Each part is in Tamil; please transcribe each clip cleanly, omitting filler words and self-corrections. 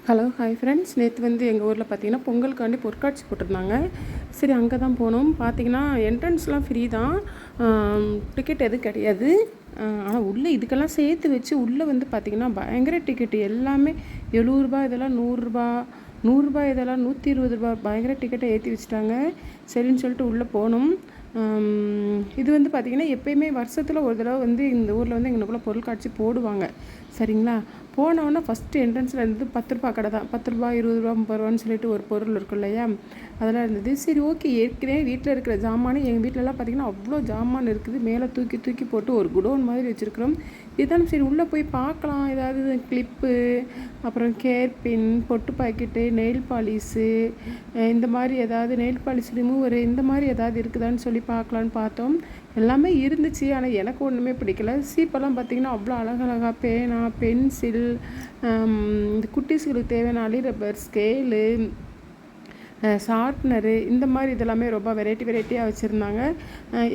Hello hi friends. நேற்று வந்து எங்கள் ஊரில் பார்த்தீங்கன்னா பொங்கலுக்காண்டி பொருட்காட்சி போட்டிருந்தாங்க. சரி அங்கே தான் போனோம். பார்த்தீங்கன்னா என்ட்ரன்ஸ்லாம் ஃப்ரீ தான், டிக்கெட் எதுவும் கிடையாது. ஆனால் உள்ளே இதுக்கெல்லாம் சேர்த்து வச்சு உள்ளே வந்து பார்த்திங்கன்னா பயங்கர டிக்கெட்டு. எல்லாமே ரூ. 70, இதெல்லாம் ரூ. 100, இதெல்லாம் ரூ. 120 பயங்கர டிக்கெட்டை ஏற்றி வச்சுட்டாங்க. சரின்னு சொல்லிட்டு உள்ளே போனோம். இது வந்து பார்த்திங்கன்னா எப்போயுமே வருஷத்தில் ஒரு தடவை வந்து இந்த ஊரில் வந்து எங்களுக்குள்ள பொருட்காட்சி போடுவாங்க. சரிங்களா? போனோன்னா ஃபஸ்ட்டு என்ட்ரன்ஸில் இருந்தது ரூ. 10 கடை தான். ரூ. 10, ரூ. 20, ரூ. 30 சொல்லிட்டு ஒரு பொருள் இருக்கும் இல்லையா, அதெல்லாம் இருந்தது. சரி ஓகே, ஏற்கனவே வீட்டில் இருக்கிற ஜாமான் எங்கள் வீட்டிலலாம் பார்த்திங்கன்னா அவ்வளோ ஜாமான் இருக்குது. மேலே தூக்கி தூக்கி போட்டு ஒரு குடோன் மாதிரி வச்சுருக்குறோம். இதுதான் சரி உள்ளே போய் பார்க்கலாம், ஏதாவது கிளிப்பு, அப்புறம் கேர்பின், பொட்டு பாக்கெட்டு, நெயில் பாலிஸு, இந்த மாதிரி ஏதாவது நெயில் பாலிஷ் ரிமூவரு, இந்த மாதிரி ஏதாவது இருக்குதான்னு சொல்லி பார்க்கலான்னு பார்த்தோம். எல்லாமே இருந்துச்சு. ஆனால் எனக்கு ஒன்றுமே பிடிக்கல. சீப்பெல்லாம் பார்த்திங்கன்னா அவ்வளோ அழகழகாக பேனா, பென்சில், இந்த குட்டீஸ்களுக்கு தேவையான அலி ரப்பர், ஸ்கேலு, ஷார்ப்னரு, இந்த மாதிரி இதெல்லாமே ரொம்ப வெரைட்டியாக வச்சுருந்தாங்க.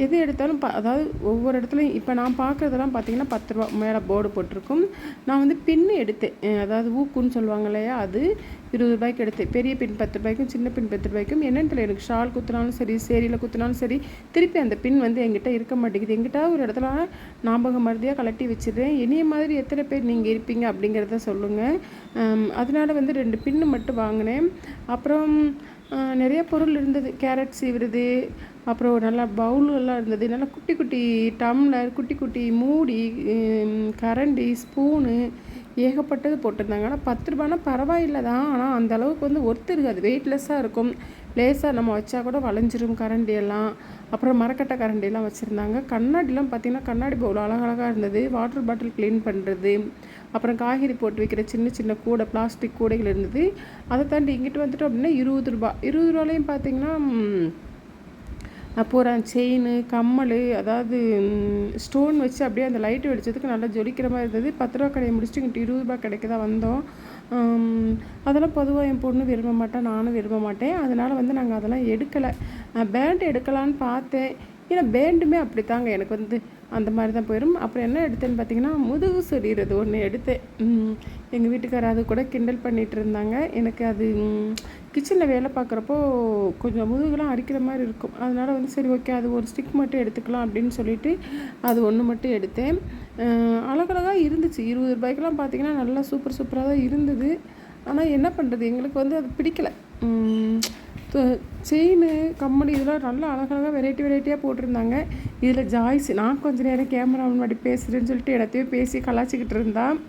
எது எடுத்தாலும் அதாவது ஒவ்வொரு இடத்துலையும் இப்போ நான் பார்க்குறதெல்லாம் பார்த்திங்கன்னா ரூ. 10 மேலே போர்டு போட்டிருக்கும். நான் வந்து பின்னு எடுத்தேன், அதாவது ஊக்குன்னு சொல்லுவாங்க இல்லையா, அது ரூ. 20 எடுத்தேன். பெரிய பின் ரூ. 10, சின்ன பின் ரூ. 10. என்னென்னு தெரியல, எனக்கு ஷால் குத்துனாலும் சரி, சேரியில் குத்துனாலும் சரி, திருப்பி அந்த பின் வந்து எங்கிட்ட இருக்க மாட்டேங்குது. எங்கிட்ட ஒரு இடத்துல ஞாபகம் மருதியாக கலட்டி வச்சிடுறேன். இனிய மாதிரி எத்தனை பேர் நீங்கள் இருப்பீங்க அப்படிங்கிறத சொல்லுங்கள். அதனால் வந்து 2 பின்னு மட்டும் வாங்கினேன். அப்புறம் நிறைய பொருள் இருந்தது. கேரட் சீவுறது, அப்புறம் நல்லா பவுலெல்லாம் இருந்தது. நல்லா குட்டி குட்டி டம்ளர், குட்டி குட்டி மூடி, கரண்டி, ஸ்பூனு, ஏகப்பட்டது போட்டிருந்தாங்க. ஆனால் ரூ. 10 பரவாயில்லை தான். ஆனால் அந்த அளவுக்கு வந்து ஒர்த்து இருக்காது, வெயிட்லெஸ்ஸாக இருக்கும். லேசாக நம்ம வச்சா கூட வளைஞ்சிரும் கரண்டியெல்லாம். அப்புறம் மரக்கட்டை கரண்டியெல்லாம் வச்சுருந்தாங்க. கண்ணாடிலாம் பார்த்திங்கன்னா கண்ணாடி பவுல் அழகழகாக இருந்தது. வாட்டர் பாட்டில் க்ளீன் பண்ணுறது, அப்புறம் காய்கறி போட்டு வைக்கிற சின்ன சின்ன கூடை, பிளாஸ்டிக் கூடைகள் இருந்தது. அதை தாண்டி இங்கிட்டு வந்துட்டோம் அப்படின்னா ரூ. 20 பார்த்திங்கன்னா அப்புறம் செயின், கம்மல், அதாவது ஸ்டோன் வச்சு அப்படியே அந்த லைட்டு வெடிச்சதுக்கு நல்லா ஜொலிக்கிற மாதிரி இருந்தது. ரூ. 10 கடையை முடிச்சுட்டு இங்கிட்டு ரூ. 20 கடைக்கு தான் வந்தோம். அதெல்லாம் பொதுவாக என் பொண்ணு விரும்ப மாட்டேன், நானும் விரும்ப மாட்டேன். அதனால் வந்து நாங்கள் அதெல்லாம் எடுக்கலை. பேண்ட் எடுக்கலான்னு பார்த்தேன். ஏன்னா பேண்டுமே அப்படி தாங்க எனக்கு வந்து அந்த மாதிரி தான் போயிடும். அப்புறம் என்ன எடுத்தேன்னு பார்த்தீங்கன்னா முதுகு சொறிகிறது ஒன்று எடுத்தேன். எங்கள் வீட்டுக்காரர் அது கூட கிண்டல் பண்ணிகிட்டு இருந்தாங்க. எனக்கு அது கிச்சனில் வேலை பார்க்குறப்போ கொஞ்சம் முதுகுலாம் அரிக்கிற மாதிரி இருக்கும். அதனால் வந்து சரி ஓகே, அது ஒரு ஸ்டிக் மட்டும் எடுத்துக்கலாம் அப்படின்னு சொல்லிட்டு அது ஒன்று மட்டும் எடுத்தேன். அழகழகாக இருந்துச்சு. ரூ. 20 பார்த்திங்கன்னா நல்லா சூப்பராக தான் இருந்தது. ஆனால் என்ன பண்ணுறது, எங்களுக்கு வந்து அது பிடிக்கலை. செயின், கம்மல் இதெல்லாம் நல்லா அழகழகாக வெரைட்டியாக போட்டிருந்தாங்க. இதில் ஜாய்ஸ், நான் கொஞ்சம் நேரம் கேமரா முன்னாடி பேசுகிறேன்னு சொல்லிட்டு இடத்தையும் பேசி கலாச்சிக்கிட்டு இருந்தான்.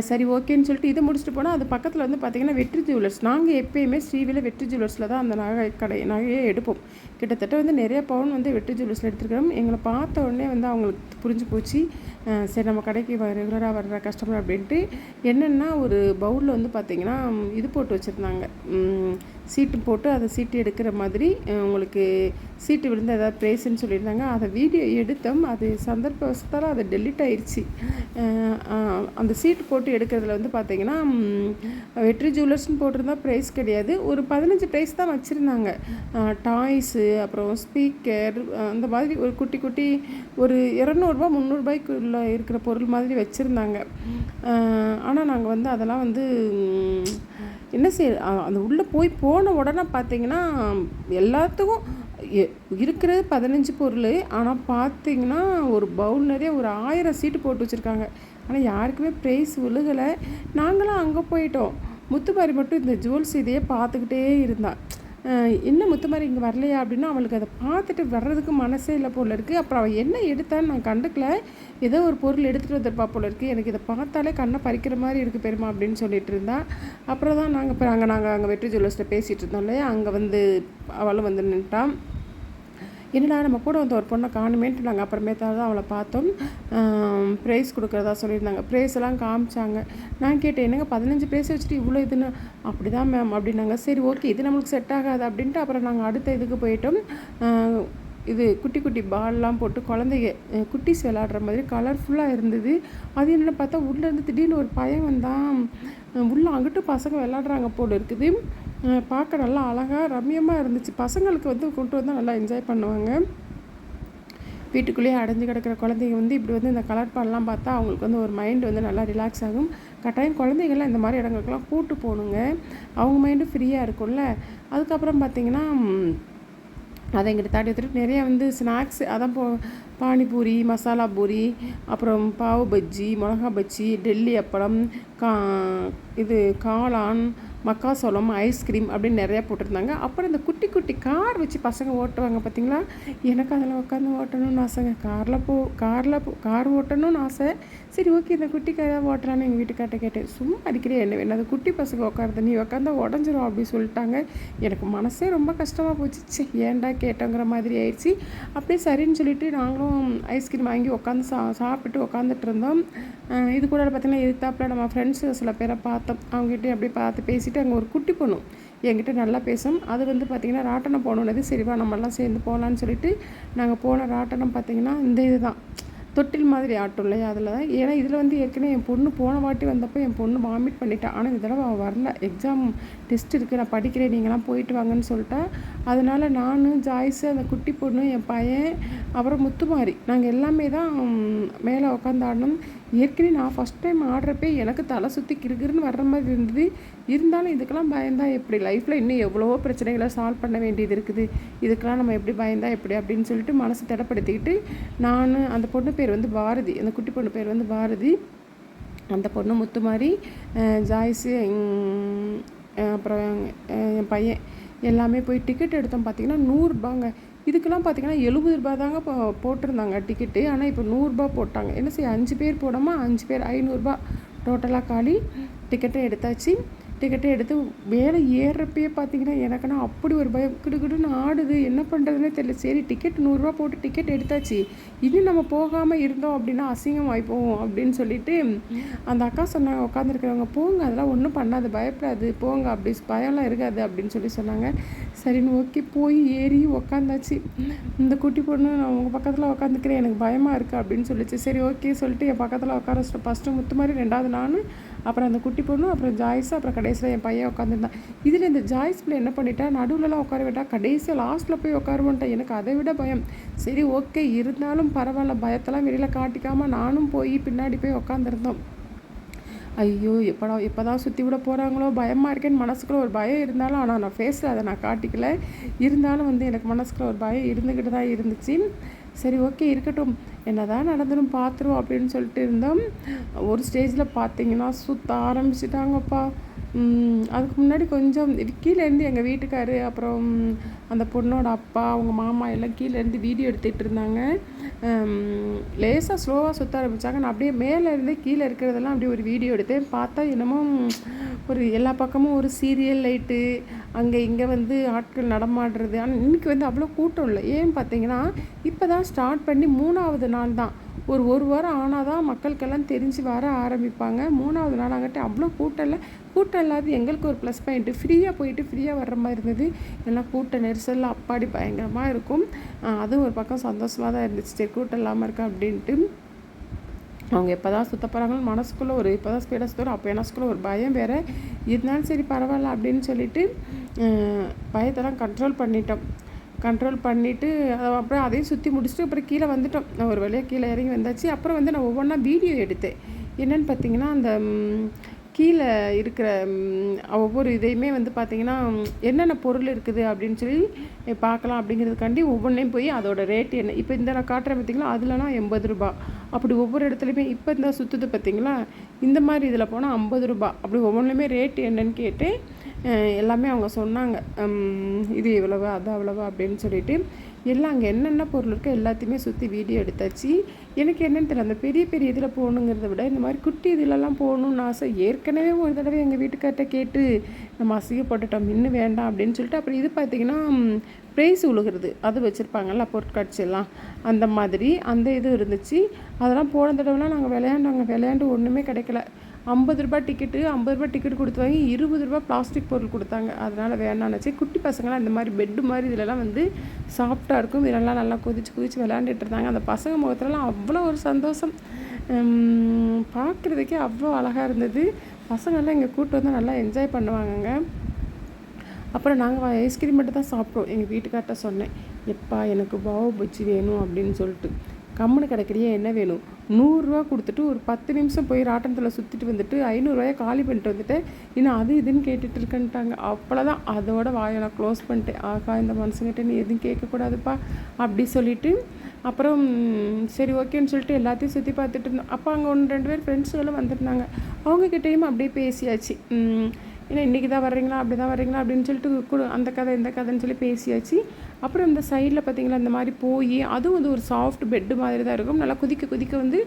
சரி ஓகேன்னு சொல்லிட்டு இதை முடிச்சுட்டு போனால் அது பக்கத்தில் வந்து பார்த்திங்கன்னா வெற்றி ஜுவல்லர்ஸ். நாங்கள் எப்போயுமே ஸ்ரீவில வெற்றி ஜுவல்லர்ஸில் தான் அந்த நகையே எடுப்போம். கிட்டத்தட்ட வந்து நிறைய பவுன் வந்து வெற்றி ஜுவல்லர்ஸில் எடுத்துருக்கிறோம். எங்களை பார்த்த உடனே வந்து அவங்களுக்கு புரிஞ்சு போச்சு, சரி நம்ம கடைக்கு ரெகுலராக வர்ற கஸ்டமர் அப்படின்ட்டு. என்னென்னா ஒரு பவுலில் வந்து பார்த்திங்கன்னா இது போட்டு வச்சுருந்தாங்க, சீட்டு போட்டு அதை சீட்டு எடுக்கிற மாதிரி. உங்களுக்கு சீட்டு விழுந்து ஏதாவது ப்ரைஸ்ன்னு சொல்லியிருந்தாங்க. அதை வீடியோ எடுத்தோம். அது சந்தர்ப்பவசத்தால் அது டெலிட் ஆயிடுச்சு. அந்த சீட்டு போட்டு எடுக்கிறதுல வந்து பார்த்திங்கன்னா வெற்றி ஜுவல்லர்ஸ்னு போட்டிருந்தா ப்ரைஸ் கிடையாது, ஒரு 15 ப்ரைஸ் தான் வச்சுருந்தாங்க. டாய்ஸு, அப்புறம் ஸ்பீக்கர், அந்த மாதிரி ஒரு குட்டி குட்டி ஒரு 200 300 இருக்கிற பொருள் மாதிரி வச்சுருந்தாங்க. ஆனால் நாங்கள் வந்து அதெல்லாம் வந்து என்ன அந்த உள்ளே போன உடனே பார்த்திங்கன்னா எல்லாத்துக்கும் இருக்கிறது 15 பொருள். ஆனால் பார்த்திங்கன்னா ஒரு பவுல் நிறைய ஒரு 1000 சீட்டு போட்டு வச்சுருக்காங்க. ஆனால் யாருக்குமே ப்ரைஸ் விழுகலை. நாங்களாம் அங்கே போயிட்டோம். முத்துமாரி மட்டும் இந்த ஜுவல்ஸ் இதையே பார்த்துக்கிட்டே இருந்தான். என்ன முத்துமாரி இங்கே வரலையா அப்படின்னா, அவளுக்கு அதை பார்த்துட்டு வர்றதுக்கு மனசே இல்லை போல் இருக்குது. அப்புறம் அவள் என்ன எடுத்தான்னு நான் கண்டுக்கல. ஏதோ ஒரு பொருள் எடுத்துகிட்டு வந்திருப்பா போல் இருக்குது. எனக்கு இதை பார்த்தாலே கண்ணை பறிக்கிற மாதிரி இருக்குது பெருமா அப்படின்னு சொல்லிட்டு இருந்தா. அப்புறம் தான் நாங்கள் அங்கே வெற்றி ஜுவல்லர்ஸில் பேசிகிட்டு இருந்தோம் இல்லையா, அங்கே வந்து அவளும் வந்து நின்ட்டான். என்னடா நம்ம கூட வந்து ஒரு பொண்ணை காணுமேன்ட்டு நாங்கள் அப்புறமேட்டா தான் அவளை பார்த்தோம். ப்ரைஸ் கொடுக்குறதா சொல்லியிருந்தாங்க. ப்ரைஸ் எல்லாம் காமிச்சாங்க. நான் கேட்டேன், என்னங்க 15 ப்ரைஸ் வச்சுட்டு இவ்வளோ இதுன்னு. அப்படி தான் மேம் அப்படின்னாங்க. சரி ஓகே, இது நம்மளுக்கு செட் ஆகாது அப்படின்ட்டு அப்புறம் நாங்கள் அடுத்த இதுக்கு போயிட்டோம். இது குட்டி குட்டி பால்லாம் போட்டு குழந்தைங்க குட்டிஸ் விளாடுற மாதிரி கலர்ஃபுல்லாக இருந்தது. அது என்னென்னு பார்த்தா உள்ளேருந்து திடீர்னு ஒரு பையன் வந்தான். உள்ளே அங்கிட்டு பசங்க விளாடுறாங்க போல் இருக்குது. பார்க்க நல்லா அழகாக ரம்யமாக இருந்துச்சு. பசங்களுக்கு வந்து கொண்டு வந்தால் நல்லா என்ஜாய் பண்ணுவாங்க. வீட்டுக்குள்ளேயே அடைஞ்சு கிடக்கிற குழந்தைங்க வந்து இப்படி வந்து இந்த கலர் பால்லாம் பார்த்தா அவங்களுக்கு வந்து ஒரு மைண்டு வந்து நல்லா ரிலாக்ஸ் ஆகும். கட்டாயம் குழந்தைகள்லாம் இந்த மாதிரி இடங்களுக்கெல்லாம் கூட்டு போகணுங்க. அவங்க மைண்டும் ஃப்ரீயாக இருக்கும்ல. அதுக்கப்புறம் பார்த்திங்கன்னா அதை எங்கிட்ட தாட்டி எடுத்துகிட்டு நிறைய வந்து ஸ்நாக்ஸ் அதான் பானிபூரி, மசாலா பூரி, அப்புறம் பாவு பஜ்ஜி, மிளகா பஜ்ஜி, டெல்லி அப்பளம், கா இது காளான், மக்காசோளம், ஐஸ்கிரீம் அப்படின்னு நிறையா போட்டிருந்தாங்க. அப்புறம் இந்த குட்டி குட்டி கார் வச்சு பசங்க ஓட்டுவாங்க பார்த்திங்களா, எனக்கு அதில் உட்காந்து ஓட்டணும்னு ஆசைங்க. கார் ஓட்டணும்னு ஆசை. சரி ஓகே இந்த குட்டி காராக ஓட்டலான்னு எங்கள் வீட்டுக்கார்ட்ட கேட்டேன். சும்மா அடிக்கிறே என்ன வேணும், அது குட்டி பசங்க உட்காருது, நீ உட்காந்தா உடஞ்சிரும் அப்படி சொல்லிட்டாங்க. எனக்கு மனசே ரொம்ப கஷ்டமாக போச்சு. ஏன்டா கேட்டோங்கிற மாதிரி ஆயிடுச்சு. அப்படியே சரின்னு சொல்லிட்டு நாங்களும் ஐஸ்கிரீம் வாங்கி உட்காந்து சாப்பிட்டு உட்காந்துட்டு இருந்தோம். இது கூட பார்த்திங்கன்னா எதிர்த்தாப்புல நம்ம ஃப்ரெண்ட்ஸு சில பேரை பார்த்தோம். அவங்ககிட்ட அப்படியே பார்த்து பேசிவிட்டு அங்கே ஒரு குட்டி பொண்ணு என்கிட்ட நல்லா பேசும். அது வந்து பார்த்திங்கன்னா ராட்டனம் போகணுன்னது. சரிவா நம்மளாம் சேர்ந்து போகலான்னு சொல்லிட்டு நாங்கள் போன ராட்டனம் பார்த்திங்கன்னா இந்த இது தான் தொட்டில் மாதிரி ஆட்டும் இல்லையா, அதில் தான். ஏன்னா இதில் வந்து ஏற்கனவே என் பொண்ணு போன வாட்டி வந்தப்போ என் பொண்ணு வாமிட் பண்ணிட்டான். ஆனால் இந்த தடவை அவள் வரல, எக்ஸாம் டெஸ்ட் இருக்குது, நான் படிக்கிறேன், நீங்களாம் போயிட்டு வாங்கன்னு சொல்லிட்டா. அதனால் நான், ஜாய்ஸு, அந்த குட்டி பொண்ணு, என் பையன், அப்புறம் முத்துமாரி, நாங்கள் எல்லாமே தான் மேலே உட்காந்து ஆடணும். ஏற்கனவே நான் ஃபஸ்ட் டைம் ஆடுறப்பே எனக்கு தலை சுற்றி கிறுகிறுன்னு வர்ற மாதிரி இருந்தது. இருந்தாலும் இதுக்கெல்லாம் பயந்தா எப்படி, லைஃப்பில் இன்னும் எவ்வளவோ பிரச்சனைகளை சால்வ் பண்ண வேண்டியது இருக்குது, இதுக்கெல்லாம் நம்ம எப்படி பயந்தா எப்படி அப்படின்னு சொல்லிட்டு மனசு திடப்படுத்திக்கிட்டு நான், அந்த பொண்ணு பேர் வந்து பாரதி, அந்த குட்டி பொண்ணு பேர் வந்து பாரதி, அந்த பொண்ணு முத்துமாரி, ஜாய்ஸு, அப்புறம் என் பையன் எல்லாமே போய் டிக்கெட் எடுத்தோம். பார்த்திங்கன்னா 100 ரூபாங்க. இதுக்கெல்லாம் பார்த்திங்கன்னா 70 ரூபா தாங்க போட்டிருந்தாங்க டிக்கெட்டு. ஆனால் இப்போ 100 ரூபா போட்டாங்க. என்ன செய்ய, 5 பேர் போடாமல் 5 பேர் 500 ரூபா டோட்டலாக காலி. டிக்கெட்டை எடுத்தாச்சு. டிக்கெட்டை எடுத்து மேலே ஏறுறப்பயே பார்த்திங்கன்னா எனக்குன்னா அப்படி ஒரு பயம், கிடுகிடுன்னு ஆடுது, என்ன பண்ணுறதுனே தெரியல. சரி டிக்கெட் 100 ரூபா போட்டு டிக்கெட் எடுத்தாச்சு, இன்னும் நம்ம போகாமல் இருந்தோம் அப்படின்னா அசிங்கம் ஆகிப்போம் அப்படின்னு சொல்லிட்டு அந்த அக்கா சொன்னாங்க, உட்காந்துருக்கிறவங்க, போங்க அதெல்லாம் ஒன்றும் பண்ணாது, பயப்படாது, போங்க, அப்படி பயம்லாம் இருக்காது அப்படின்னு சொல்லி சொன்னாங்க. சரின்னு ஓகே போய் ஏறி உக்காந்தாச்சு. இந்த குட்டி பொண்ணு, நான் உங்கள் பக்கத்தில் உட்காந்துக்கிறேன், எனக்கு பயமாக இருக்குது அப்படின்னு சொல்லிச்சு. சரி ஓகே சொல்லிட்டு என் பக்கத்தில் உட்கார வச்சுட்டு ஃபஸ்ட்டு முத்து மாதிரி, 2வது நான், அப்புறம் அந்த குட்டி பொண்ணு, அப்புறம் ஜாய்ஸு, அப்புறம் கடைசியில் என் பையன் உட்காந்துருந்தான். இதில் இந்த ஜாய்ஸ் பிள்ளை என்ன பண்ணிட்டா, நடுவில்லாம் உட்கார விட்டா, கடைசியாக லாஸ்ட்டில் போய் உட்காருவோன்ட்டேன். எனக்கு அதை விட பயம். சரி ஓகே இருந்தாலும் பரவாயில்ல, பயத்தெல்லாம் வெளியில் காட்டிக்காமல் நானும் போய் பின்னாடி போய் உட்காந்துருந்தோம். ஐயோ எப்போ தான் சுற்றி விட போகிறாங்களோ பயமாக இருக்கேன்னு மனசுக்குள்ளே ஒரு பயம் இருந்தாலும், ஆனால் நான் ஃபேஸில் அதை நான் காட்டிக்கல. இருந்தாலும் வந்து எனக்கு மனசுக்குள்ளே ஒரு பயம் இருந்துக்கிட்டு தான் இருந்துச்சு. சரி ஓகே இருக்கட்டும், என்ன தான் நடந்துடும் பார்த்துருவோம் அப்படின்னு சொல்லிட்டு இருந்தோம். ஒரு ஸ்டேஜில் பார்த்தீங்கன்னா சுற்ற ஆரம்பிச்சிட்டாங்கப்பா. அதுக்கு முன்னாடி கொஞ்சம் கீழேருந்து எங்கள் வீட்டுக்காரு, அப்புறம் அந்த பொண்ணோட அப்பா, அவங்க மாமா எல்லாம் கீழேருந்து வீடியோ எடுத்துகிட்டு இருந்தாங்க. லேசாக ஸ்லோவாக சுற்ற ஆரம்பித்தாங்க. நான் அப்படியே மேலேருந்தே கீழே இருக்கிறதெல்லாம் அப்படியே ஒரு வீடியோ எடுத்தேன். பார்த்தா என்னமோ ஒரு எல்லா பக்கமும் ஒரு சீரியல் லைட்டு, அங்கே இங்கே வந்து ஆட்கள் நடமாடுறது. ஆனால் இன்றைக்கி வந்து அவ்வளோ கூட்டம் இல்லை. ஏன்னு பார்த்தீங்கன்னா இப்போ தான் ஸ்டார்ட் பண்ணி 3வது நாள் தான். ஒரு வாரம் ஆனால் தான் மக்களுக்கெல்லாம் தெரிஞ்சு வர ஆரம்பிப்பாங்க. 3வது நாள் ஆகட்டி அவ்வளோ கூட்டம் இல்லை. கூட்டம் இல்லாத எங்களுக்கு ஒரு ப்ளஸ் பாயிண்ட்டு, ஃப்ரீயாக போயிட்டு ஃப்ரீயாக வர்ற மாதிரி இருந்தது. எல்லாம் கூட்ட நெரிசலில் அப்பாடி பயங்கரமாக இருக்கும். அதுவும் ஒரு பக்கம் சந்தோஷமாக தான் இருந்துச்சு, சரி கூட்டம் இல்லாமல் இருக்கா அப்படின்ட்டு. அவங்க எப்போ தான் சுற்ற போகிறாங்கன்னு மனசுக்குள்ளே ஒரு, இப்போ தான் ஸ்பீடாக சுற்றுறோம், அப்போ எனக்குள்ளே ஒரு பயம் வேறு இருந்தாலும் சரி பரவாயில்ல அப்படின்னு சொல்லிட்டு பயத்தெல்லாம் கண்ட்ரோல் பண்ணிவிட்டு அப்புறம் அதையும் சுற்றி முடிச்சுட்டு அப்புறம் கீழே வந்துட்டோம். நான் ஒரு வழியாக கீழே இறங்கி வந்தாச்சு. அப்புறம் வந்து நான் ஒவ்வொன்றா வீடியோ எடுத்தேன். என்னென்னு பார்த்தீங்கன்னா அந்த கீழே இருக்கிற ஒவ்வொரு இதையுமே வந்து பார்த்திங்கன்னா என்னென்ன பொருள் இருக்குது அப்படின்னு சொல்லி பார்க்கலாம் அப்படிங்கிறதுக்காண்டி ஒவ்வொன்றையும் போய் அதோட ரேட்டு என்ன, இப்போ இந்த நான் காட்டுறேன் பார்த்திங்களா, அதுலனா 80 ரூபா, அப்படி ஒவ்வொரு இடத்துலையுமே இப்போ இந்த சுற்றுது பார்த்திங்களா, இந்த மாதிரி இதில் போனால் 50 ரூபா, அப்படி ஒவ்வொன்றுமே ரேட்டு என்னன்னு கேட்டு எல்லாமே அவங்க சொன்னாங்க. இது இவ்வளவு அது அவ்வளவு அப்படின்னு சொல்லிட்டு எல்லாம் அங்கே என்னென்ன பொருள் இருக்கோ எல்லாத்தையுமே சுற்றி வீடியோ எடுத்தாச்சு. எனக்கு என்னென்னு தெரியல, அந்த பெரிய பெரிய இதில் போகணுங்கிறத விட இந்த மாதிரி குட்டி இதிலெல்லாம் போகணுன்னு ஆசை. ஏற்கனவே ஒரு தடவை எங்கள் வீட்டுக்கார்ட்ட கேட்டு நம்ம அசிங்கப்பட்டுட்டோம், இன்னும் வேண்டாம் அப்படின்னு சொல்லிட்டு. அப்புறம் இது பார்த்திங்கன்னா ப்ரைஸ் உழுகிறது அது வச்சுருப்பாங்கல்ல பொருட்காட்சியெல்லாம், அந்த மாதிரி அந்த இது இருந்துச்சு. அதெல்லாம் போன தடவைலாம் நாங்கள் விளையாண்டு ஒன்றுமே கிடைக்கல. 50 ரூபா டிக்கெட்டு, 50 ரூபா டிக்கெட் கொடுத்து வாங்கி 20 ரூபா பிளாஸ்டிக் பொருள் கொடுத்தாங்க. அதனால் வேணான்னுச்சு. குட்டி பசங்களாம் இந்த மாதிரி பெட்டு மாதிரி இதிலலாம் வந்து சாஃப்டாக இருக்கும், இதெல்லாம் நல்லா குதிச்சு விளையாண்டுட்டு இருந்தாங்க. அந்த பசங்க முகத்துலலாம் அவ்வளோ ஒரு சந்தோஷம், பார்க்குறதுக்கே அவ்வளோ அழகாக இருந்தது. பசங்கள்லாம் எங்கள் கூட்டு வந்து நல்லா என்ஜாய் பண்ணுவாங்கங்க. அப்புறம் நாங்கள் ஐஸ்கிரீம் மட்டும் தான் சாப்பிட்டோம். எங்கள் வீட்டுக்கார்ட்ட சொன்னேன், எப்பா எனக்கு பாவு பஜ்ஜி வேணும் அப்படின்னு சொல்லிட்டு. கம்முன்னு கிடக்குறியே என்ன வேணும், 100 கொடுத்துட்டு ஒரு 10 நிமிஷம் போய் ராட்டனத்தில் சுற்றிட்டு வந்துட்டு 500 காலி பண்ணிட்டு வந்துட்டு இன்னும் அது இதுன்னு கேட்டுட்டு இருக்கேன்ட்டாங்க. அவ்வளோதான், அதோட வாயை நான் க்ளோஸ் பண்ணிட்டேன். ஆகா இந்த மனுஷங்கிட்ட நீ எதுவும் கேட்கக்கூடாதுப்பா அப்படி சொல்லிவிட்டு அப்புறம் சரி ஓகேன்னு சொல்லிட்டு எல்லாத்தையும் சுற்றி பார்த்துட்டு இருந்தோம். அப்போ அங்கே 1-2 பேர் ஃப்ரெண்ட்ஸுகளும் வந்திருந்தாங்க. அவங்கக்கிட்டேயும் அப்படியே பேசியாச்சு. ஏன்னா இன்றைக்கி தான் வர்றீங்களா அப்படி தான் வர்றீங்களா அப்படின்னு சொல்லிட்டு அந்த கதை இந்த கதைன்னு சொல்லி பேசியாச்சு. அப்புறம் இந்த சைடில் பார்த்திங்களா இந்த மாதிரி போய் அதுவும் வந்து ஒரு சாஃப்ட் பெட்டு மாதிரி தான் இருக்கும். நல்லா குதிக்க வந்து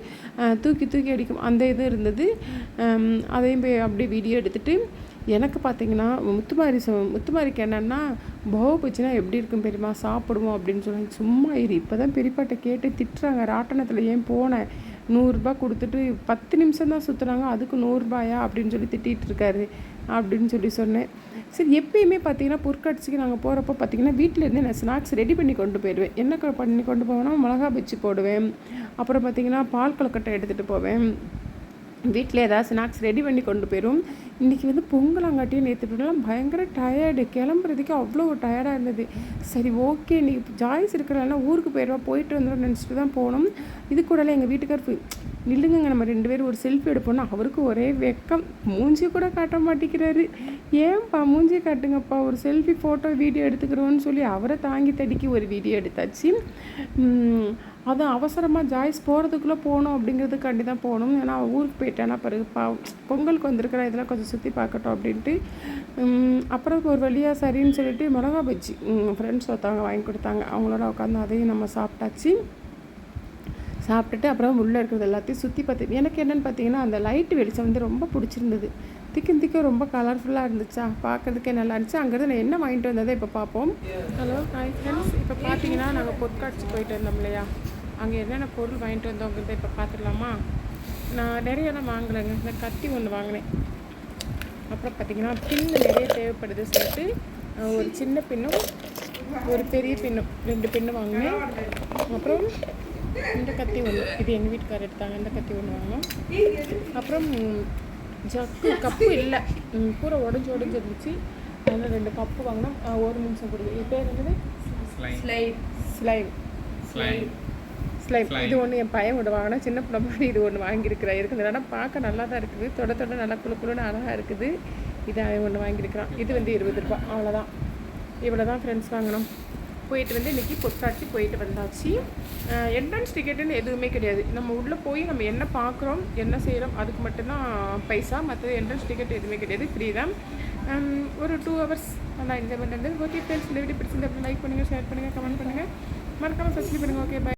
தூக்கி அடிக்கும் அந்த இது இருந்தது. அதையும் போய் அப்படியே வீடியோ எடுத்துகிட்டு எனக்கு பார்த்திங்கன்னா முத்துமாரிக்கு என்னென்னா போச்சுன்னா எப்படி இருக்கும் பெரியமா சாப்பிடுவோம் அப்படின்னு சொன்னாங்க. சும்மா இப்போ தான் பெரியப்பாட்ட கேட்டு திட்டுறாங்க. ராட்டனத்தில் ஏன் போனேன், 100 கொடுத்துட்டு 10 நிமிஷம் தான் சுற்றுனாங்க, அதுக்கு 100 அப்படின்னு சொல்லி திட்டிகிட்டு இருக்காரு அப்படின்னு சொல்லி சொன்னேன். சரி எப்பயுமே பார்த்திங்கன்னா பொருட்காட்சிக்கு நாங்கள் போகிறப்போ பார்த்திங்கன்னா வீட்டிலேருந்து நான் ஸ்நாக்ஸ் ரெடி பண்ணி கொண்டு போயிடுவேன். என்ன பண்ணி கொண்டு போவேன்னா மிளகா பஜ்ஜி போடுவேன், அப்புறம் பார்த்திங்கன்னா பால் கொழுக்கட்டை எடுத்துகிட்டு போவேன். வீட்டில் ஏதாவது ஸ்நாக்ஸ் ரெடி பண்ணி கொண்டு போயிடும். இன்றைக்கி வந்து பொங்கலாங்காட்டியும் நேற்றுலாம் பயங்கர டயர்டு, கிளம்புறதுக்கு அவ்வளோ டயர்டாக இருந்தது. சரி ஓகே இன்றைக்கி ஜாய்ஸ் இருக்கிறனால ஊருக்கு போயிட்டு வந்துடும் நினச்சிட்டு தான் போனோம். இது கூடலாம் எங்கள் வீட்டுக்கார் நில்லுங்க நம்ம 2 பேரும் ஒரு செல்ஃபி எடுப்போம்னா அவருக்கு ஒரே வெக்கம், மூஞ்சி கூட காட்ட மாட்டேங்கிறாரு. ஏன்ப்பா மூஞ்சி காட்டுங்கப்பா, ஒரு செல்ஃபி ஃபோட்டோ வீடியோ எடுத்துக்கிறோன்னு சொல்லி அவரை தாங்கி தடிக்கி ஒரு வீடியோ எடுத்தாச்சு. அது அவசரமாக ஜாய்ஸ் போகிறதுக்குள்ளே போகணும் அப்படிங்கிறதுக்காண்டி தான் போகணும். ஏன்னா ஊருக்கு போயிட்டேன்னா பிறகு பொங்கலுக்கு வந்திருக்கிற இதெல்லாம் கொஞ்சம் சுற்றி பார்க்கட்டும் அப்படின்ட்டு. அப்புறம் ஒரு வழியாக சரின்னு சொல்லிட்டு மிளகா பஜ்ஜி ஃப்ரெண்ட்ஸ் ஒருத்தவங்க வாங்கி கொடுத்தாங்க. அவங்களோட உட்காந்து அதையும் நம்ம சாப்பிட்டாச்சு. சாப்பிட்டுட்டு அப்புறம் உள்ளே இருக்கிறது எல்லாத்தையும் சுற்றி பார்த்து எனக்கு என்னென்னு பார்த்தீங்கன்னா அந்த லைட்டு வெளிச்சம் வந்து ரொம்ப பிடிச்சிருந்தது. திக்கும் ரொம்ப கலர்ஃபுல்லாக இருந்துச்சா, பார்க்குறதுக்கே நல்லா இருந்துச்சு. அங்கேருந்து நான் என்ன வாங்கிட்டு வந்ததை இப்போ பார்ப்போம். ஹலோ ஹாய் ஃப்ரெண்ட்ஸ், இப்போ பார்த்தீங்கன்னா நாங்கள் பொருட்காட்சி போயிட்டு வந்தோம் இல்லையா, அங்கே என்னென்ன பொருள் வாங்கிட்டு வந்தோங்கிறத இப்போ பார்த்துடலாமா. நான் நிறையலாம் வாங்கலைங்க, இந்த கத்தி ஒன்று வாங்கினேன். அப்புறம் பார்த்திங்கன்னா பின்னு நிறைய தேவைப்படுது சொல்லிட்டு ஒரு சின்ன பின்னும் ஒரு பெரிய பின்னும் 2 பின்னு வாங்கினேன். அப்புறம் இந்த கத்தி ஒன்று, இது எங்கள் வீட்டுக்காரர் எடுத்தாங்க, இந்த கத்தி ஒன்று வாங்கினோம். அப்புறம் கப்பு இல்லை, பூரா உடஞ்சி இருந்துச்சு, அதில் 2 கப்பு வாங்கினோம். ஒரு நிமிஷம் கொடுங்க, இது பேர் என்னது, ஸ்லைம். இது ஒன்று என் பையன் ஒன்று வாங்கினா, சின்ன பிள்ளை மாதிரி இது ஒன்று வாங்கியிருக்கிறேன். இருக்குது ஆனால் பார்க்க நல்லா தான் இருக்குது, தொட நல்லா குழுன்னு அழகாக இருக்குது. இது அவன் ஒன்று வாங்கியிருக்கிறான். இது வந்து 20 ரூபா, அவ்வளோதான். இவ்வளோ தான் ஃப்ரெண்ட்ஸ் வாங்கினோம். போயிட்டு வந்து இன்றைக்கி பொருட்காட்சி போயிட்டு வந்தாச்சு. என்ட்ரன்ஸ் டிக்கெட்டுன்னு எதுவுமே கிடையாது. நம்ம உள்ளே போய் நம்ம என்ன பார்க்குறோம் என்ன செய்கிறோம் அதுக்கு மட்டும்தான் பைசா, மற்றது என்ட்ரன்ஸ் டிக்கெட் எதுவுமே கிடையாது, ஃப்ரீ தான். ஒரு 2 ஹவர்ஸ் நல்லா என்ஜாய் பண்ணுறது. ஓகே ஃப்ரெண்ட்ஸ், இந்த வீடியோ பிடிச்சிருந்தா லைக் பண்ணுங்கள், ஷேர் பண்ணுங்கள், கமெண்ட் பண்ணுங்கள், மறக்காமல் சப்ஸ்கிரைப் பண்ணுங்கள். Okay bye.